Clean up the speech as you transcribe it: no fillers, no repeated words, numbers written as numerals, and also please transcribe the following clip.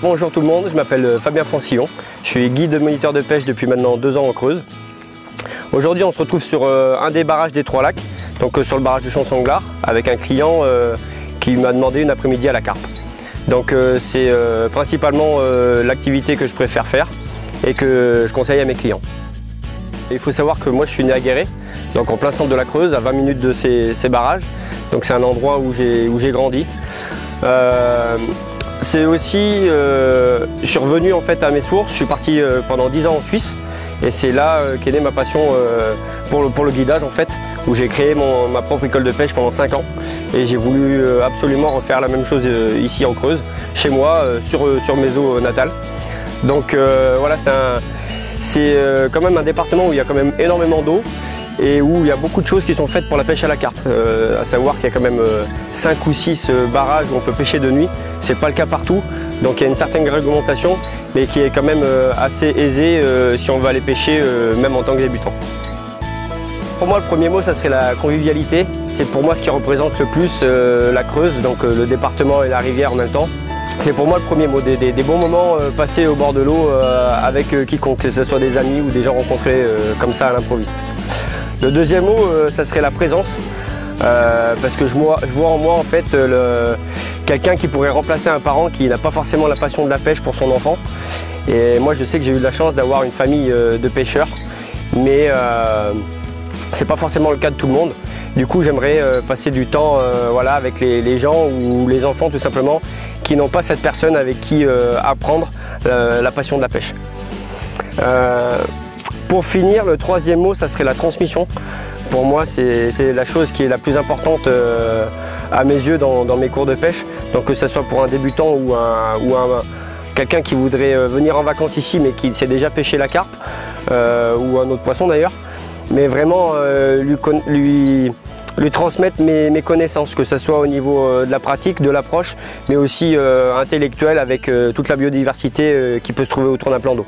Bonjour tout le monde, je m'appelle Fabien Francillon, je suis guide moniteur de pêche depuis maintenant 2 ans en Creuse. Aujourd'hui on se retrouve sur un des barrages des Trois Lacs, donc sur le barrage de Champ-Sanglard, avec un client qui m'a demandé une après-midi à la carpe. Donc c'est principalement l'activité que je préfère faire et que je conseille à mes clients. Il faut savoir que moi je suis né à Guéret, donc en plein centre de la Creuse, à 20 minutes de ces barrages. Donc c'est un endroit où j'ai grandi. C'est aussi, je suis revenu en fait à mes sources, je suis parti pendant 10 ans en Suisse et c'est là qu'est née ma passion pour le guidage en fait, où j'ai créé ma propre école de pêche pendant 5 ans et j'ai voulu absolument refaire la même chose ici en Creuse, chez moi, sur mes eaux natales. Donc voilà, c'est quand même un département où il y a quand même énormément d'eau et où il y a beaucoup de choses qui sont faites pour la pêche à la carpe, à savoir qu'il y a quand même 5 ou 6 barrages où on peut pêcher de nuit. C'est pas le cas partout, donc il y a une certaine réglementation, mais qui est quand même assez aisée si on veut aller pêcher, même en tant que débutant. Pour moi, le premier mot, ça serait la convivialité. C'est pour moi ce qui représente le plus la Creuse, donc le département et la rivière en même temps. C'est pour moi le premier mot, des bons moments passés au bord de l'eau avec quiconque, que ce soit des amis ou des gens rencontrés comme ça à l'improviste. Le deuxième mot, ça serait la présence, parce que je vois en moi en fait quelqu'un qui pourrait remplacer un parent qui n'a pas forcément la passion de la pêche pour son enfant. Et moi je sais que j'ai eu de la chance d'avoir une famille de pêcheurs, mais c'est pas forcément le cas de tout le monde. Du coup j'aimerais passer du temps voilà, avec les gens ou les enfants tout simplement qui n'ont pas cette personne avec qui apprendre la passion de la pêche. Pour finir, le troisième mot, ça serait la transmission. Pour moi, c'est la chose qui est la plus importante à mes yeux dans mes cours de pêche. Donc que ce soit pour un débutant ou quelqu'un qui voudrait venir en vacances ici mais qui sait déjà pêcher la carpe ou un autre poisson d'ailleurs. Mais vraiment lui transmettre mes connaissances, que ce soit au niveau de la pratique, de l'approche, mais aussi intellectuelle avec toute la biodiversité qui peut se trouver autour d'un plan d'eau.